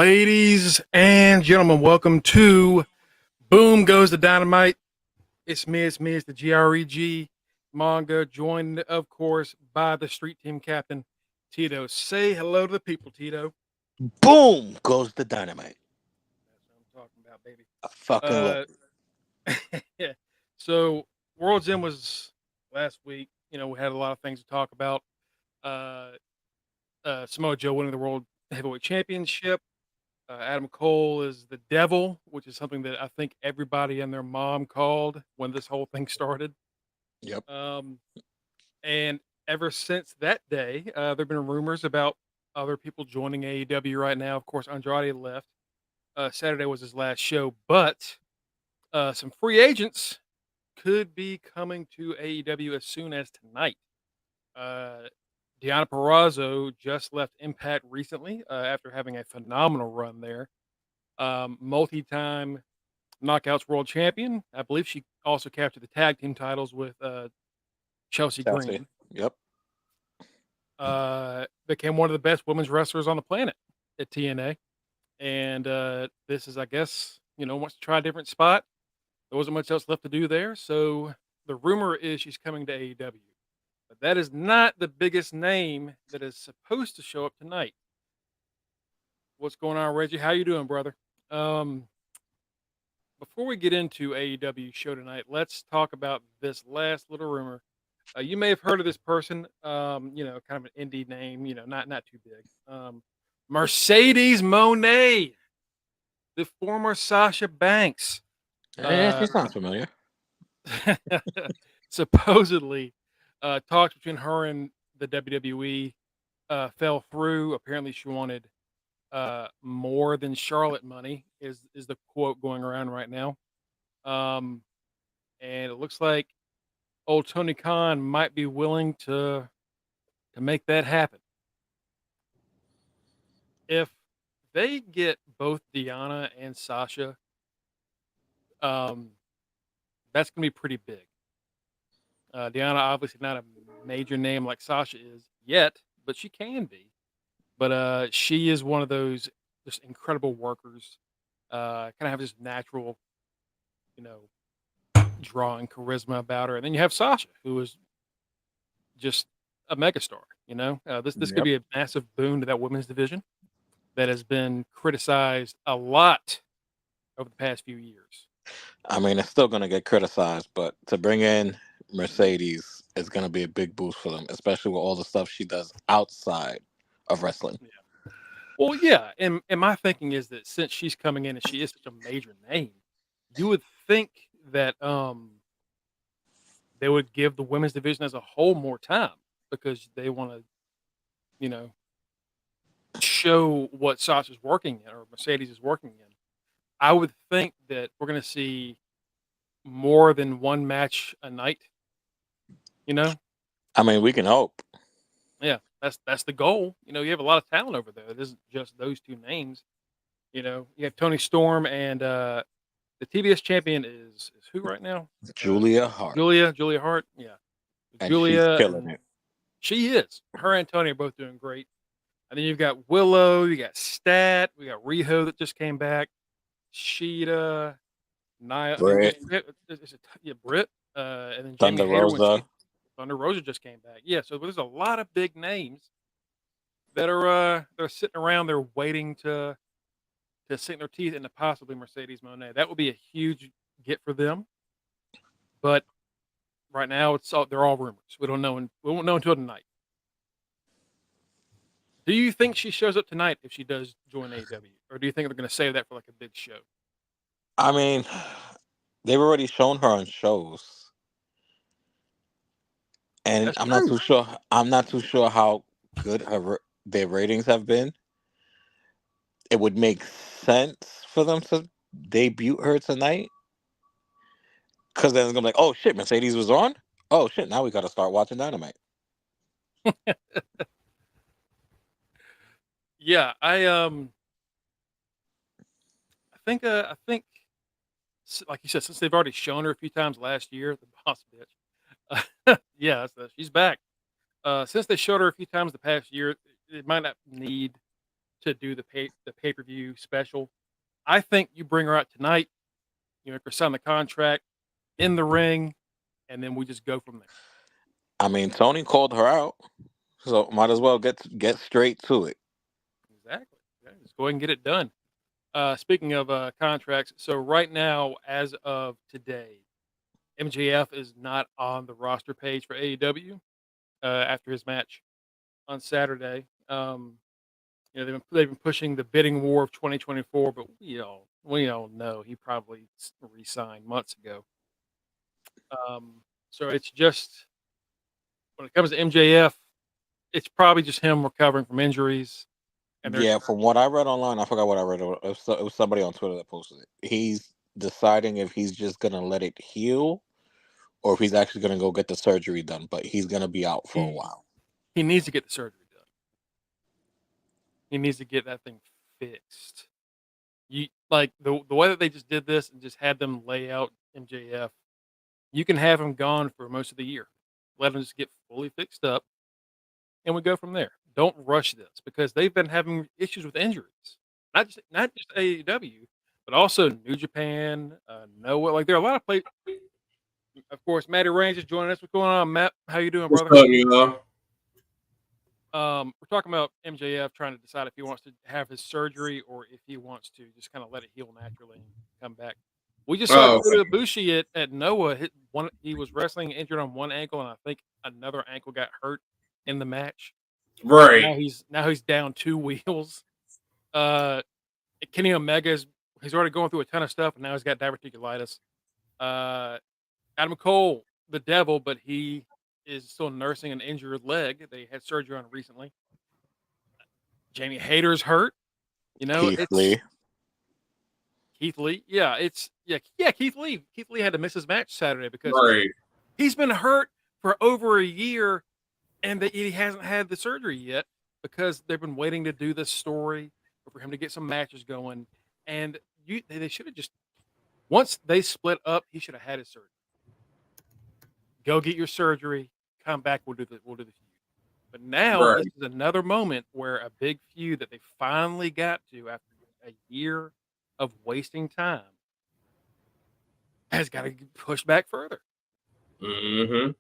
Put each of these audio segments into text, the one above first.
Ladies and gentlemen, welcome to Boom Goes the Dynamite. It's the GREG Mongo, joined, of course, by the street team captain, Tito. Say hello to the people, Tito. Boom goes the dynamite. That's what I'm talking about, baby. I fucking love Uh, it. yeah. So, World's End was last week. We had a lot of things to talk about. Uh, Samoa Joe winning the World Heavyweight Championship. Adam Cole is the devil, which is something that I think everybody and their mom called when this whole thing started. Yep. Um, and ever since that day, there have been rumors about other people joining AEW right now. Of course, Andrade left. Saturday was his last show, but some free agents could be coming to AEW as soon as tonight. Uh, Deanna Perrazzo just left Impact recently after having a phenomenal run there. Multi-time Knockouts World Champion. I believe she also captured the tag team titles with Chelsea Chelsea. Green. Yep. Became one of the best women's wrestlers on the planet at TNA. And this is, I guess, wants to try a different spot. There wasn't much else left to do there. So the rumor is she's coming to AEW. But that is not the biggest name that is supposed to show up tonight. What's going on, Reggie? How you doing, brother? Um, Before we get into AEW show tonight, let's talk about this last little rumor. You may have heard of this person, kind of an indie name, not too big. Mercedes Monet, the former Sasha Banks, Yeah, uh, she sounds familiar. supposedly talks between her and the WWE fell through. Apparently, she wanted more than Charlotte money. Is the quote going around right now? Um, and it looks like old Tony Khan might be willing to make that happen. If they get both Deanna and Sasha, um, that's gonna be pretty big. Deanna obviously not a major name like Sasha is yet, but she can be. But she is one of those just incredible workers. Kind of have this natural, you know, draw and charisma about her. And then you have Sasha, who is just a megastar. This could Yep. be a massive boon to that women's division that has been criticized a lot over the past few years. I mean, it's still gonna get criticized, but to bring in Mercedes is gonna be a big boost for them, especially with all the stuff she does outside of wrestling. Yeah. Well, yeah, and my thinking is that since she's coming in and she is such a major name, you would think that they would give the women's division as a whole more time because they want to, you know, show what Sasha's working in or Mercedes is working in. I would think that we're going to see more than one match a night. You know, I mean, we can hope. yeah, that's the goal. You have a lot of talent over there. It isn't just those two names. You have Tony Storm and the TBS champion is who right now? Uh, Julia Hart, Julia Hart. Yeah, and she's Julia, killing and it. she is. Her and Tony are both doing great. And then you've got Willow, you got Stat, we got Riho that just came back, Sheeta, Nia. I mean, Britt, yeah, Britt, and then Jamie Thunder Hayter when Rosa. she Thunder Rosa just came back. Yeah, so there's a lot of big names that are they're sitting around there waiting to sink their teeth into possibly Mercedes Monet. That would be a huge get for them. But right now, they're all rumors. We won't know until tonight. Do you think she shows up tonight if she does join AEW, or do you think they're going to save that for like a big show? I mean, they've already shown her on shows, and That's I'm not true. too sure. I'm not too sure how good their ratings have been. It would make sense for them to debut her tonight, because then it's gonna be like, oh shit, Mercedes was on. Oh shit, now we got to start watching Dynamite. Yeah, I think like you said, since they've already shown her a few times last year, the boss bitch. Yeah, she's back. Since they showed her a few times the past year, it might not need to do the pay-per-view special. I think you bring her out tonight, you make her sign the contract in the ring, and then we just go from there. I mean, Tony called her out, so might as well get straight to it. Exactly. Yeah, just go ahead and get it done. Speaking of contracts, so right now, as of today, MJF is not on the roster page for AEW after his match on Saturday. They've been pushing the bidding war of 2024, but we all know he probably resigned months ago. So it's just when it comes to MJF, it's probably just him recovering from injuries, and they're Yeah, from what I read online, I forgot what I read. It was somebody on Twitter that posted it. He's deciding if he's just gonna let it heal or if he's actually gonna go get the surgery done. But he's gonna be out for a he while. he needs to get the surgery done. He needs to get that thing fixed. You like the way that they just did this and just had them lay out MJF. You can have him gone for most of the year. Let him just get fully fixed up, and we go from there. Don't rush this because they've been having issues with injuries. Not just AEW, but also New Japan, Noah. Like there are a lot of places. Of course, Matty Range is joining us. What's going on, Matt? How you doing, What's brother? up, you know? We're talking about MJF trying to decide if he wants to have his surgery or if he wants to just kind of let it heal naturally and come back. We just saw Oh, Kota Ibushi at Noah. He was wrestling injured on one ankle, and I think another ankle got hurt in the match. right. Now he's down two wheels. Uh, Kenny he's already going through a ton of stuff, and now he's got diverticulitis. Adam Cole, the devil, but he is still nursing an injured leg. They had surgery on recently. Jamie Hayter's hurt. Keith It's Lee. Keith Lee. Yeah, Keith Lee. Keith Lee had to miss his match Saturday because Right. he's been hurt for over a year, and he hasn't had the surgery yet because they've been waiting to do this story for him to get some matches going. And they should have just once they split up, he should have had his surgery. Go get your surgery. Come back. We'll do the feud. But now Right. this is another moment where a big feud that they finally got to after a year of wasting time has got to get pushed back further. Mm-hmm.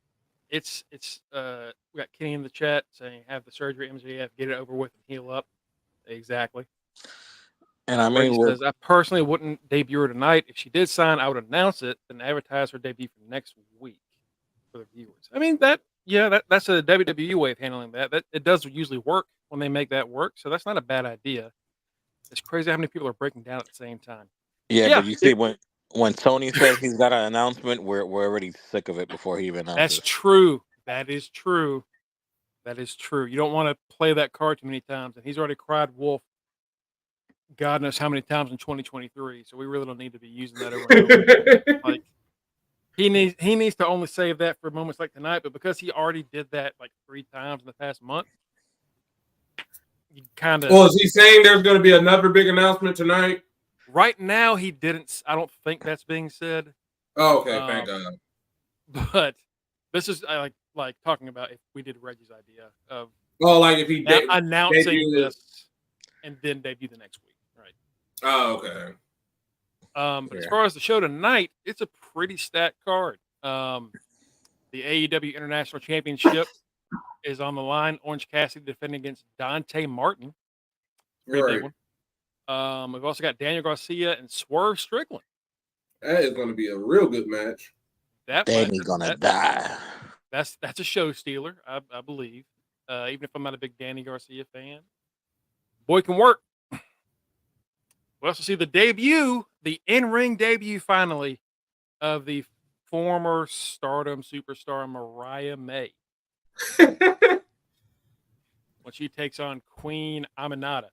It's we got Kenny in the chat saying have the surgery, MJF, get it over with and heal up. Exactly. And I Reggie mean, with says I personally wouldn't debut her tonight. If she did sign, I would announce it and advertise her debut for next week for the viewers. I mean that's a WWE way of handling that. That it does usually work when they make that work, so that's not a bad idea. It's crazy how many people are breaking down at the same time. yeah, Yeah, but you see when Tony says he's got an announcement, we're already sick of it before he even that's announces. true. That is true. That is true. You don't want to play that card too many times, and he's already cried wolf. God knows how many times in 2023. So we really don't need to be using that over and over. Like he needs to only save that for moments like tonight. But because he already did that like 3 times in the past month, you kind of. Well, is he saying there's going to be another big announcement tonight? Right now, he didn't. I don't think that's being said. Oh, okay, thank God. But this is like talking about if we did Reggie's idea of Like if he announcing debut this and then debut the next week, right? Oh, okay. But as far as the show tonight, it's a pretty stacked card. The AEW International Championship is on the line. Orange Cassidy defending against Dante Martin. Pretty big one. We've also got Daniel Garcia and Swerve Strickland. That is going to be a real good match. Danny's gonna die. That's a show stealer, I believe. Even if I'm not a big Danny Garcia fan, boy can work. We also see the in-ring debut, finally, of the former Stardom superstar Mariah May when she takes on Queen Aminata.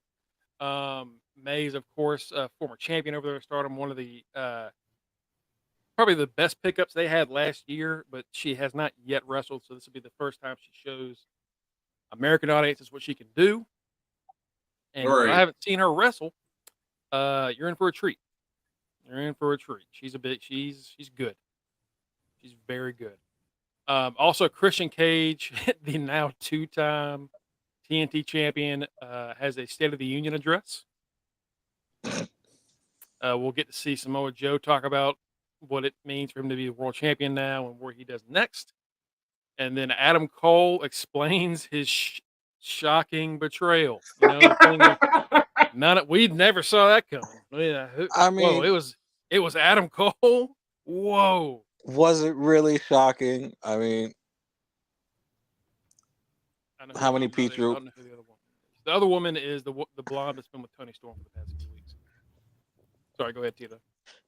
May is, of course, a former champion over there at Stardom, one of the probably the best pickups they had last year, but she has not yet wrestled, so this will be the first time she shows American audiences what she can do. And if I haven't seen her wrestle, you're in for a treat. You're in for a treat. She's good. She's very good. Also, Christian Cage, the now 2-time TNT champion has a State of the Union address. We'll get to see Samoa Joe talk about what it means for him to be a world champion now and where he does next. And then Adam Cole explains his shocking betrayal. You know, the thing of we never saw that coming. Yeah, I whoa, mean, it was Adam Cole. Whoa. was it really shocking? I mean, I know how who, many I people? don't know who the other woman is. The other woman is the blonde that's been with Tony Storm for the past few weeks. Sorry, go ahead, Tito.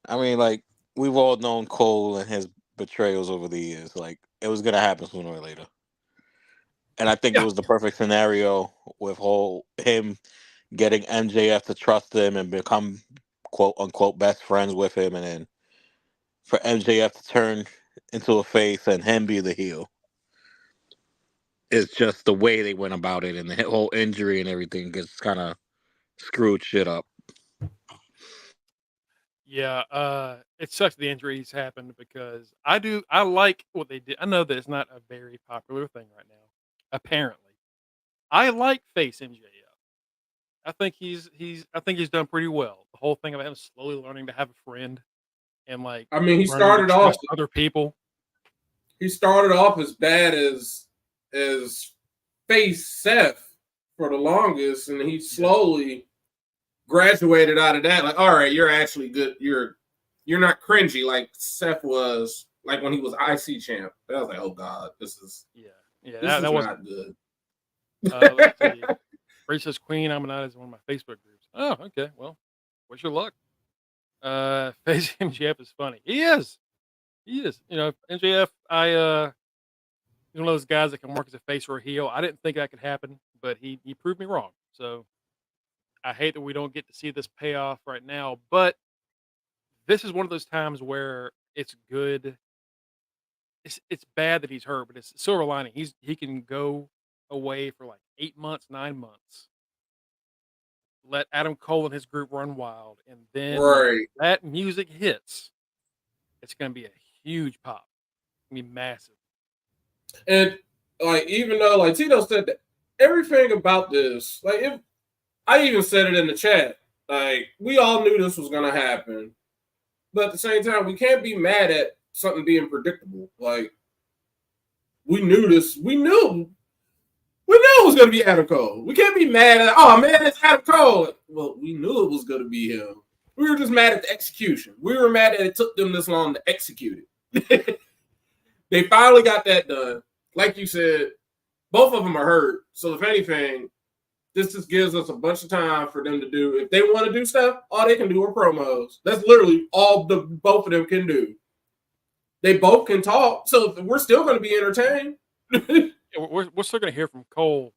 I mean, like, we've all known Cole and his betrayals over the years. Like, it was gonna happen sooner or later. And I think it Yeah. was the perfect scenario with him getting MJF to trust him and become quote unquote best friends with him, and then for MJF to turn into a face and him be the heel. It's just the way they went about it, and the whole injury and everything gets kind of screwed shit up. Yeah, it sucks the injuries happened because I like what they did. I know that it's not a very popular thing right now. Apparently, I like face MJF. I think he's done pretty well. The whole thing about him slowly learning to have a friend and like I mean, learning to trust other people. He started off as bad as face Seth for the longest, and he slowly graduated out of that. Like, all right, you're actually good. You're not cringy like Seth was, like when he was IC champ. I was like, oh god, this is That was not good. let's see. Princess Queen Amanada is one of my Facebook groups. Oh, okay. Well, wish your luck. Face MJF is funny. He is. He is. You know, MJF, he's one of those guys that can work as a face or a heel. I didn't think that could happen, but he proved me wrong. So I hate that we don't get to see this payoff right now, but this is one of those times where it's good. It's bad that he's hurt, but it's silver lining. He can go away for like 8 months, 9 months. Let Adam Cole and his group run wild, and then when Right. that music hits, it's gonna be a huge pop. It's gonna be massive. And like, even though like Tito said that everything about this, like, if I even said it in the chat, like, we all knew this was gonna happen, but at the same time, we can't be mad at something being predictable. Like, we knew this. We knew it was gonna be Adam Cole. We can't be mad at, oh man, it's Adam Cole. Well, we knew it was gonna be him. We were just mad at the execution. We were mad that it took them this long to execute it. They finally got that done. Like you said, both of them are hurt. So if anything, this just gives us a bunch of time for them to do. If they want to do stuff, all they can do are promos. That's literally all both of them can do. They both can talk, so we're still going to be entertained. We're still gonna hear from Cole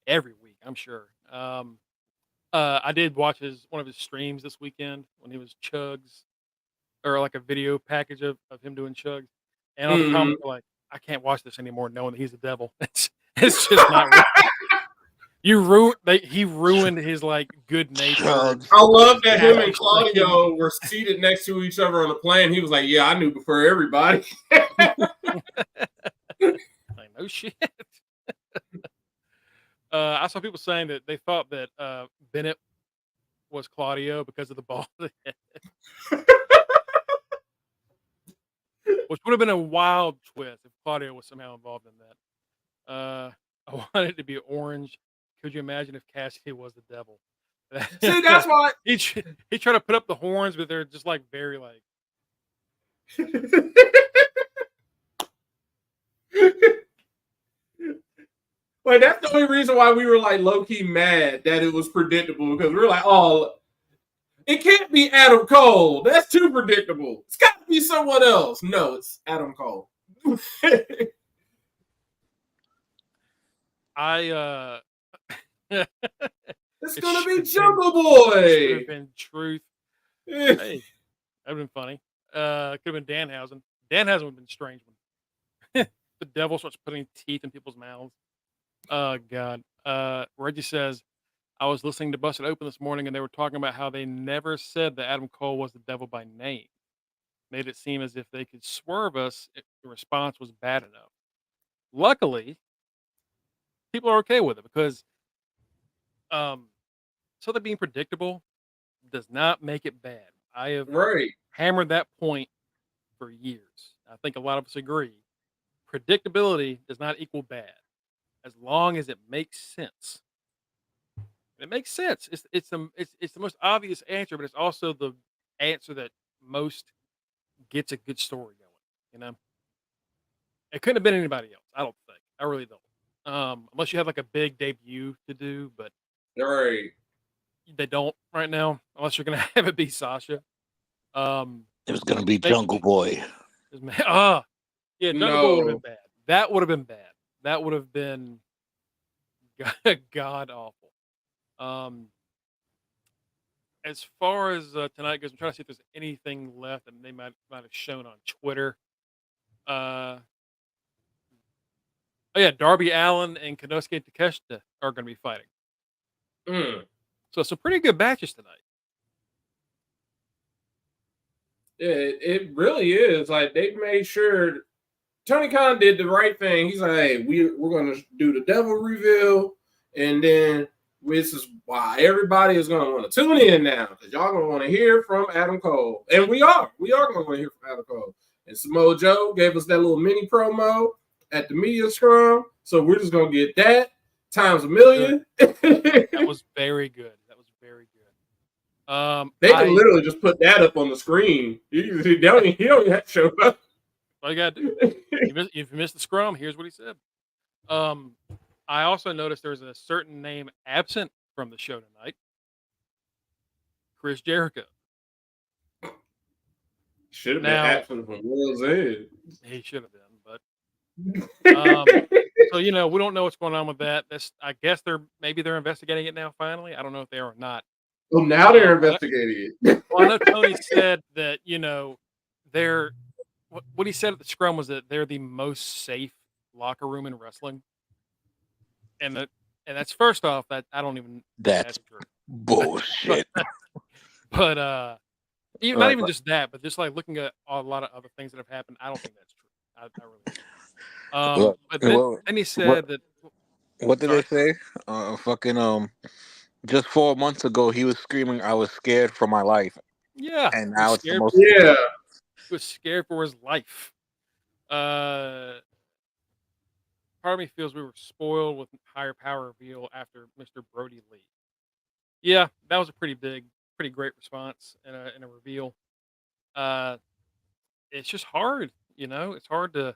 every week, I'm sure. I did watch one of his streams this weekend when he was Chuggs, or like a video package of him doing Chuggs, and all the comments were like, "I can't watch this anymore, knowing that he's the devil." It's just not right. He ruined his like good nature. I love that him and Claudio were seated next to each other on the plane. He was like, "Yeah, I knew before everybody." Like, no shit. I saw people saying that they thought that Bennett was Claudio because of the ball, which would have been a wild twist if Claudio was somehow involved in that. I wanted it to be orange. Could you imagine if Cassidy was the devil? See, that's why he tried to put up the horns, but they're just like very like. Like, that's the only reason why we were like low key mad that it was predictable, because we were like, oh, it can't be Adam Cole. That's too predictable. It's got to be someone else. No, it's Adam Cole. It's gonna be Jungle Boy. It should have been Truth. Hey, that'd have been funny. Could have been Danhausen. Danhausen would have been a strange one. The devil starts putting teeth in people's mouths. Oh God. Reggie says, I was listening to Busted Open this morning, and they were talking about how they never said that Adam Cole was the devil by name. Made it seem as if they could swerve us if the response was bad enough. Luckily, people are okay with it because Something being predictable does not make it bad. I have Right. hammered that point for years. I think a lot of us agree. Predictability does not equal bad, as long as it makes sense. It makes sense. It's the most obvious answer, but it's also the answer that most gets a good story going. You know, it couldn't have been anybody else. I don't think. I really don't. Unless you have like a big debut to do, but Right. they don't right now. Unless you're gonna have it be Sasha. It was gonna be Make Jungle Boy. yeah, Jungle Boy would have No. been bad. That would have been bad. That would have been god awful. Um, as far as tonight goes, I'm trying to see if there's anything left that they might have shown on Twitter. Uh, oh yeah, Darby Allin and Konosuke Takeshita are going to be fighting. Mm. So some pretty good matches tonight. It really is. Like they made sure Tony Khan did the right thing. He's like, hey, we're gonna do the devil reveal, and then this is why everybody is gonna want to tune in now because y'all gonna want to hear from Adam Cole, and we are gonna want to hear from Adam Cole. And Samoa Joe gave us that little mini promo at the media scrum, so we're just gonna get that times a million. That was very good. That was very good. They can literally just put that up on the screen. You don't even have to show up. All you gotta do. If you missed the scrum, here's what he said. I also noticed there's a certain name absent from the show tonight. Chris Jericho. Should have been Now absent from World's End. he should have been, but so we don't know what's going on with that. I guess they're investigating it now. Finally, I don't know if they are or not. Well, now they're investigating it. Well, I know Tony said that they're what he said at the scrum was that they're the most safe locker room in wrestling, and that's first off that I don't even think That's true. bullshit. But even not even just that, but just like looking at a lot of other things that have happened, I don't think that's true. I really don't. But then he said that. What did they say? Just 4 months ago, he was screaming, "I was scared for my life." Yeah, and now it's the most. Yeah, he was scared for his life. Part of me feels we were spoiled with higher power reveal after Mr. Brody Lee. Yeah, that was a pretty great response and a reveal. It's just hard, It's hard to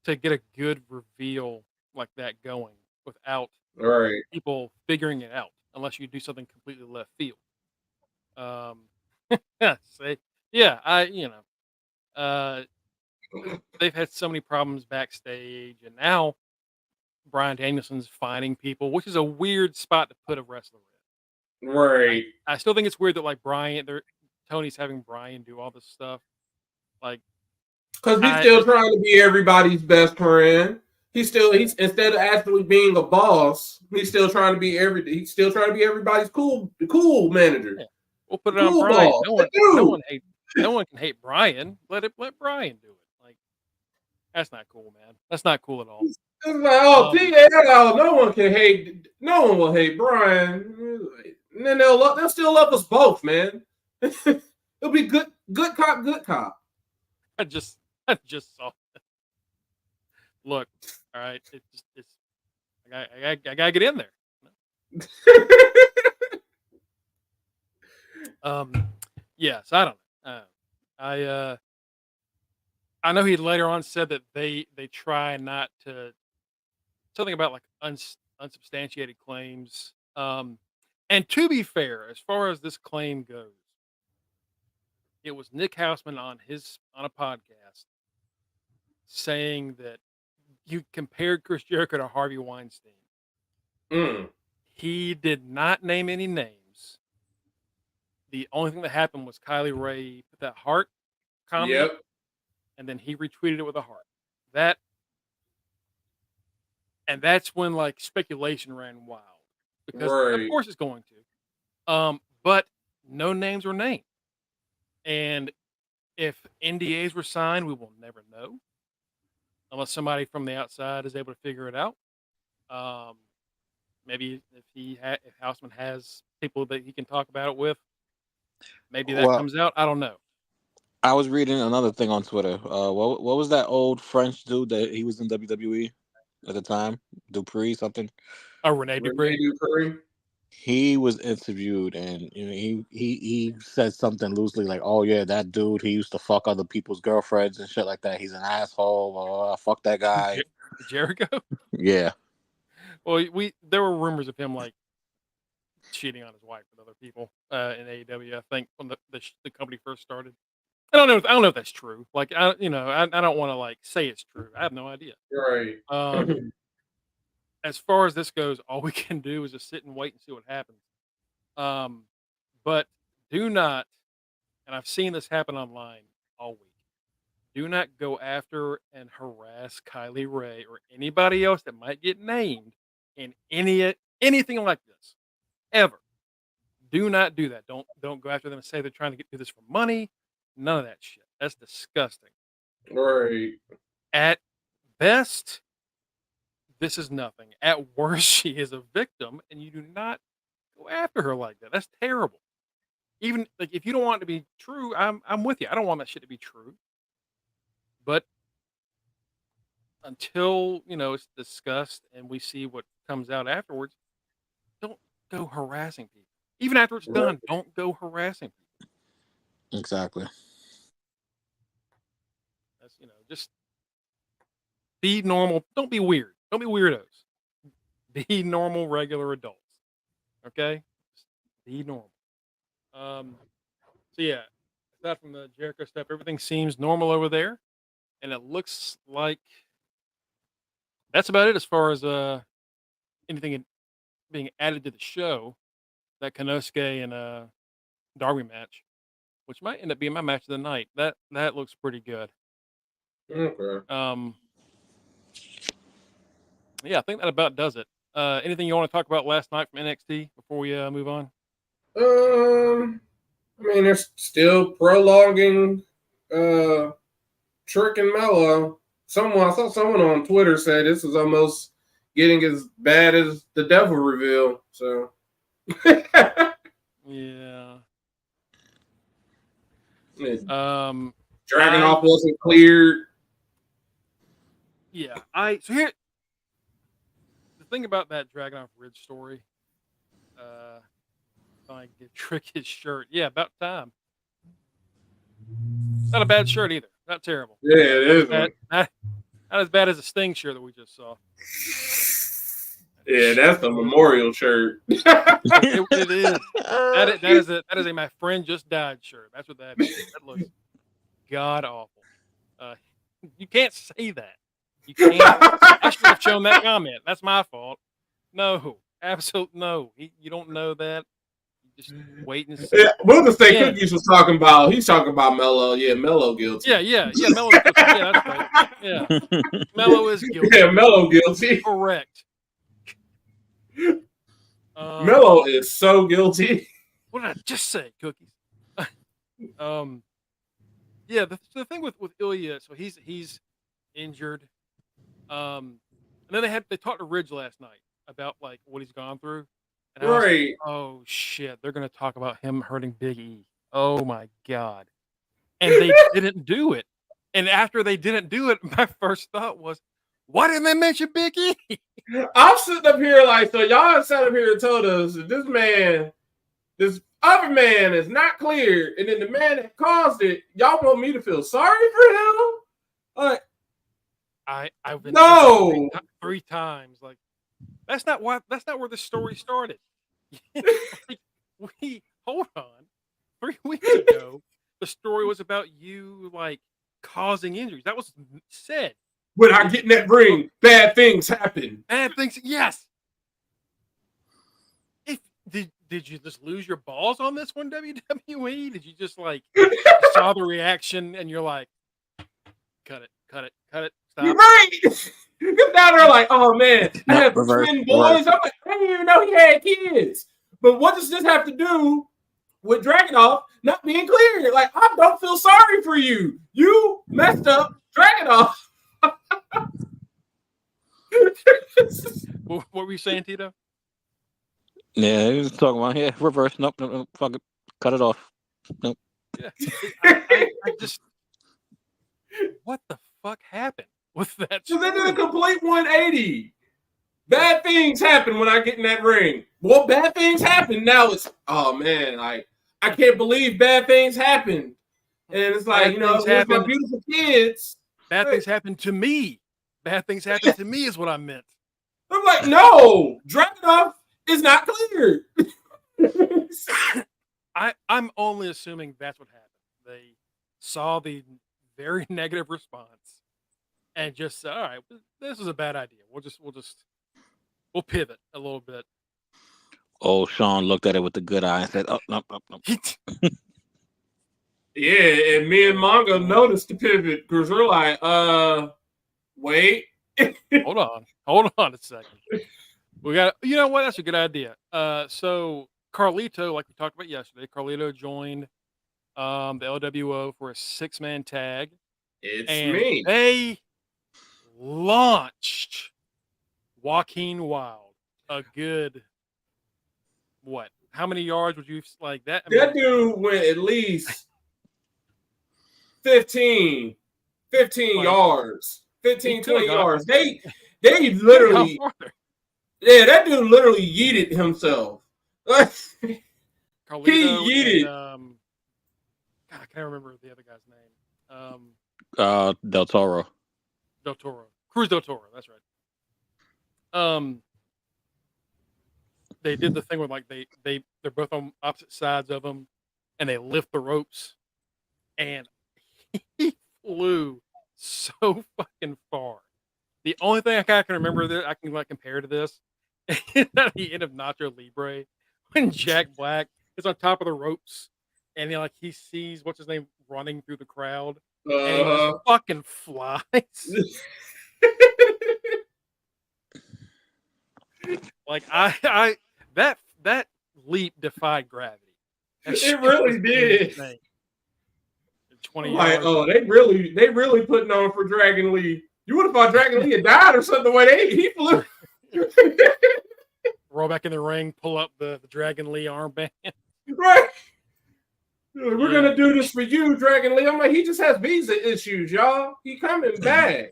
get a good reveal like that going without right. people figuring it out, unless you do something completely left field. Say, yeah, they've had so many problems backstage, and now Bryan Danielson's finding people, which is a weird spot to put a wrestler in. Right. I still think it's weird that like Tony's having Bryan do all this stuff, like because he's still trying to be everybody's best friend. He's instead of actually being a boss, he's still trying to be everybody's cool manager. Yeah. We'll put it on Bryan. No one can hate Bryan. Let Bryan do it. Like that's not cool, man. That's not cool at all. It's like, TNL, no one will hate Bryan. And then they'll still love us both, man. It'll be good cop. I just saw it. Look, all right. I gotta get in there. Yes, I don't know. I know he later on said that they try not to something about like unsubstantiated claims. And to be fair, as far as this claim goes, it was Nick Houseman on a podcast saying that you compared Chris Jericho to Harvey Weinstein. Mm. He did not name any names. The only thing that happened was Kylie Ray put that heart comment, and then he retweeted it with a heart. That's when like speculation ran wild because of course it's going to. But no names were named, and if NDAs were signed, we will never know unless somebody from the outside is able to figure it out. maybe if Houseman has people that he can talk about it with, maybe that Well, comes out. I don't know. I was reading another thing on Twitter. What was that old French dude that he was in WWE at the time? Dupree something. Oh, Rene Rene Dupree. Dupree. He was interviewed, and he said something loosely like, "Oh yeah, that dude. He used to fuck other people's girlfriends and shit like that. He's an asshole. Blah, blah, blah. Fuck that guy." Jericho. Yeah. Well, there were rumors of him like cheating on his wife with other people in AEW. I think when the company first started. I don't know. I don't know if that's true. Like I don't want to like say it's true. I have no idea. Right. As far as this goes, all we can do is just sit and wait and see what happens. But do not, and I've seen this happen online all week. Do not go after and harass Kylie Ray or anybody else that might get named in anything like this ever. Do not do that. Don't go after them and say they're trying to do this for money. None of that shit. That's disgusting. Right. At best, this is nothing. At worst, she is a victim, and you do not go after her like that. That's terrible. Even like if you don't want it to be true, I'm with you. I don't want that shit to be true. But until it's discussed and we see what comes out afterwards, don't go harassing people. Even after it's done, don't go harassing people. Exactly. That's just be normal. Don't be weird. Don't be weirdos. Be normal, regular adults. Okay? Just be normal. So yeah, aside from the Jericho stuff, everything seems normal over there. And it looks like that's about it as far as anything being added to the show. That Konosuke and Darby match, which might end up being my match of the night. That looks pretty good. Okay. Yeah, I think that about does it. Anything you want to talk about last night from NXT before we move on? I mean, they're still prolonging Trick and Mello. I saw someone on Twitter say this is almost getting as bad as the Devil reveal. So Yeah. Dragunov wasn't cleared. Yeah. So here the thing about that Dragunov Ridge story. I give Trick his shirt. Yeah, about time. Not a bad shirt either. Not terrible. Yeah, it is. Not as bad as the Sting shirt that we just saw. Yeah, that's the memorial shirt. It is. That is a my friend just died shirt. That's what that is. That looks god awful. You can't say that. You can't. I should have shown that comment. That's my fault. No, absolute no. You don't know that. You just wait and see. Yeah, Wilder State Cookies was talking about. He's talking about Mello. Yeah, Mello guilty. Yeah. Mello guilty. Yeah, that's right. Yeah, Mello is guilty. Yeah, Mello guilty. Correct. Mello is so guilty. What did I just say, Cookies? Yeah, the thing with Ilya, so he's injured. And then they talked to Ridge last night about like what he's gone through. And I was like, oh shit, they're gonna talk about him hurting Big E. Oh my god. And they didn't do it. And after they didn't do it, my first thought was, why didn't they mention Big E? I'm sitting up here like, so y'all sat up here and told us that this other man is not cleared, and then the man that caused it, y'all want me to feel sorry for him? Like, I've been three times. Like, that's not where the story started. Like, hold on. 3 weeks ago, the story was about you like causing injuries. That was said. When I get in that ring, bad things happen. Bad things, yes. Did you just lose your balls on this one, WWE? Did you just like saw the reaction and you're like, cut it, stop? You're right. Now they're like, oh man, I have twin boys. I'm like, I didn't even know he had kids. But what does this have to do with Dragunov not being cleared? Like, I don't feel sorry for you. You messed up Dragunov. What were you saying, Tito? Yeah, he was talking about reverse. Nope, nope, nope, fuck it, cut it off. Nope. Yeah. I just what the fuck happened with that? So they did a complete 180. Bad things happen when I get in that ring. Well, bad things happen. Now it's, oh man, like, I can't believe bad things happen. And it's like, Bad things here's my happen. beautiful kids. Bad things happen to me. Bad things happen to me is what I meant. I'm like, no, Dragunov is not cleared. I'm only assuming that's what happened. They saw the very negative response and just said, all right, this is a bad idea. We'll pivot a little bit. Oh, Sean looked at it with the good eye and said, "Oh, no, no, no." Yeah, and me and Mongo noticed the pivot because we're like, wait. Hold on a second. We got, you know what? That's a good idea. So Carlito, like we talked about yesterday, Carlito joined the LWO for a 6-man tag. It's and me. They launched Joaquin Wild a good what? How many yards would you like that? That dude went at least 15 yards, 15, 20 yards. They literally, yeah, that dude literally yeeted himself. Carlito he yeeted. And, God, I can't remember the other guy's name. Del Toro. Cruz Del Toro. That's right. They did the thing where like they're both on opposite sides of them, and they lift the ropes, and he flew so fucking far. The only thing I can remember that I can like compare to this is at the end of Nacho Libre when Jack Black is on top of the ropes and he sees what's his name running through the crowd and he just fucking flies. Like I that leap defied gravity. It really did. 20 like, yards. oh, they really putting on for Dragon Lee. You would have thought Dragon Lee had died or something the way he flew. Roll back in the ring, pull up the Dragon Lee armband. Right. We're gonna do this for you, Dragon Lee. I'm like, he just has visa issues, y'all. He coming back.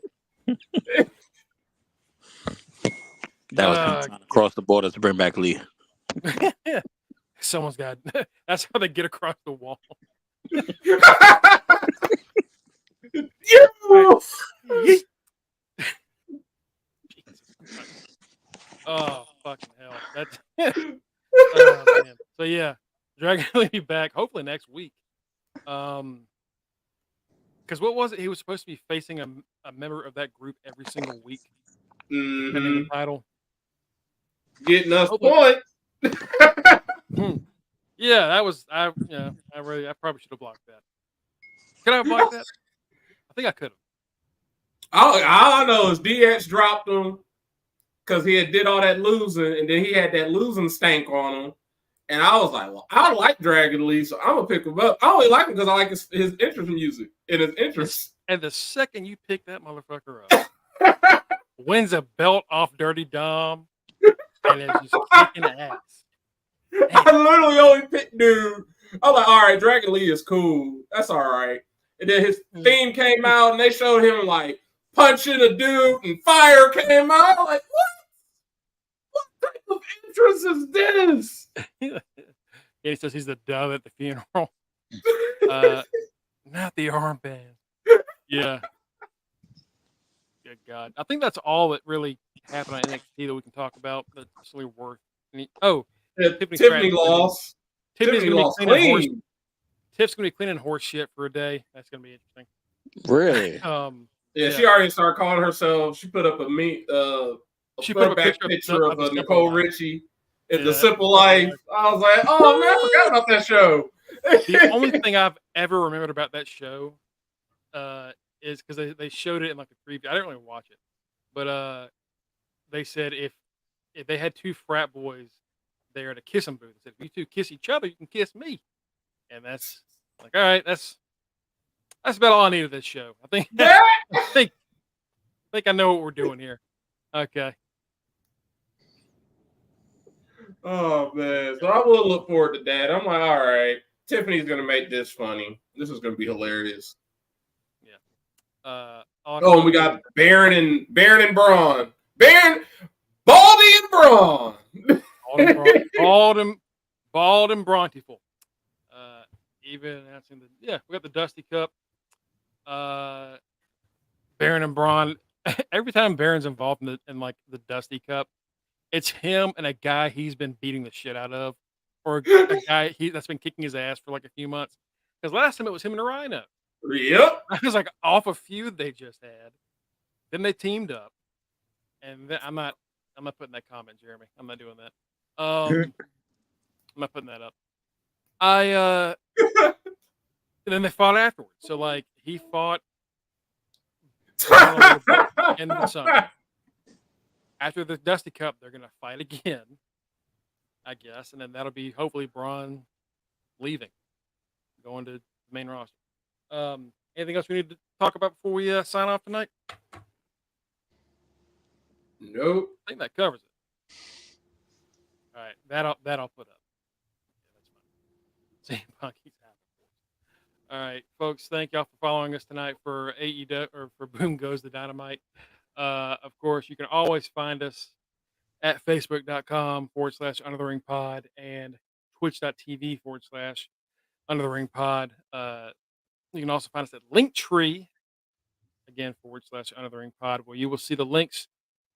That was trying to cross the border to bring back Lee. Someone's got. That's how they get across the wall. Oh fucking hell! That's oh, man. So yeah, Dragon Lee back hopefully next week. Because what was it? He was supposed to be facing a member of that group every single week, defending the title. Getting us point. Yeah, that was I probably should have blocked that. Could I have blocked that? I think I could have. All I know is DX dropped him because he had did all that losing, and then he had that losing stank on him. And I was like, well, I like Dragon Lee, so I'm gonna pick him up. I only like him because I like his interest music and his interest. And the second you pick that motherfucker up, wins a belt off Dirty Dom, and is just kicking ass. Damn. I literally only picked dude. I was like, all right, Dragon Lee is cool. That's all right. And then his theme came out, and they showed him like punching a dude, and fire came out. I'm like, what type of interest is this? Yeah, he says he's the dove at the funeral. Not the armband. Yeah. Good God. I think that's all that really happened on NXT that we can talk about that's really worth. Tiffany lost. Tiffany's Tiffany lost clean. Tiff's gonna be cleaning horse shit for a day. That's gonna be interesting. Really? Yeah, she already started calling herself. She put up she put up a picture of Nicole Richie in The Simple Life. I was like, oh man, I forgot about that show. The only thing I've ever remembered about that show is because they showed it in like the preview. I didn't really watch it, but they said if they had two frat boys there at a kissing booth, they said if you two kiss each other, you can kiss me, and that's like all right. That's about all I need of this show. I think I know what we're doing here. Okay. Oh man. So I will look forward to that. I'm like, all right, Tiffany's gonna make this funny. This is gonna be hilarious. Yeah. Oh, and we got Baron and Braun. Baron, Baldy and Braun. Bald and Brontiful. Even announcing we got the Dusty Cup. Baron and Braun. Every time Baron's involved in like the Dusty Cup, it's him and a guy he's been beating the shit out of, or a guy that's been kicking his ass for like a few months. Because last time it was him and a Rhino. Yep. I was like off a feud they just had. Then they teamed up, and then I'm not putting that comment, Jeremy. I'm not doing that. I'm not putting that up. And then they fought afterwards. So like he fought in the summer. After the Dusty Cup, they're gonna fight again, I guess, and then that'll be hopefully Braun leaving, going to the main roster. Anything else we need to talk about before we sign off tonight? Nope. I think that covers it. All right, that I'll put up. Yeah, that's fine. Same Punky's happy. All right, folks, thank y'all for following us tonight for AEW or for Boom Goes the Dynamite. Of course, you can always find us at facebook.com/Under the Ring Pod and twitch.tv/Under the Ring Pod. You can also find us at Linktree, again, /Under the Ring Pod, where you will see the links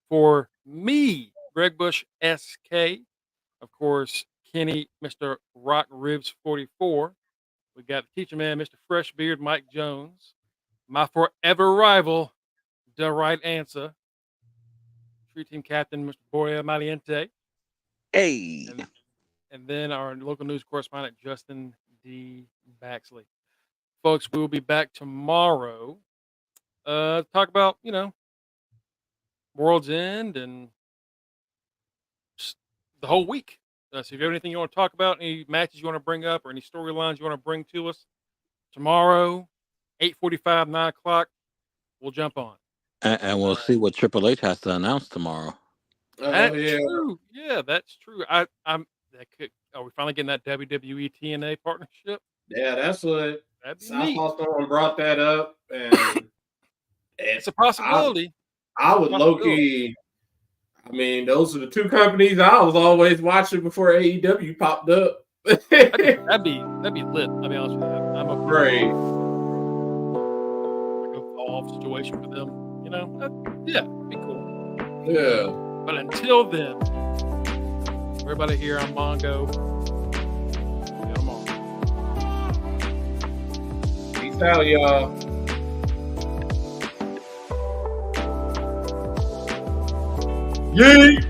for me, Greg Bush SK, of course, Kenny, Mr. Rock Ribs 44. We got the teacher man, Mr. Freshbeard, Mike Jones, my forever rival, The Right Answer, Tree Team Captain, Mr. Boria Maliente. Hey. And then our local news correspondent, Justin D. Baxley. Folks, we will be back tomorrow to talk about, World's End and just the whole week. So if you have anything you want to talk about, any matches you want to bring up, or any storylines you want to bring to us, tomorrow, 8:45, 9 o'clock, we'll jump on. And we'll see what Triple H has to announce tomorrow. That's true. Yeah, that's true. Are we finally getting that WWE TNA partnership? Yeah, that's what Southpaw Storm brought that up, and it's a possibility. I would low-key. I mean, those are the two companies I was always watching before AEW popped up. that'd be lit. I'll be honest with you. I'm a great fall-off situation for them. It'd be cool. Yeah. But until then, everybody here on Mongo. Peace out, y'all. Yeet!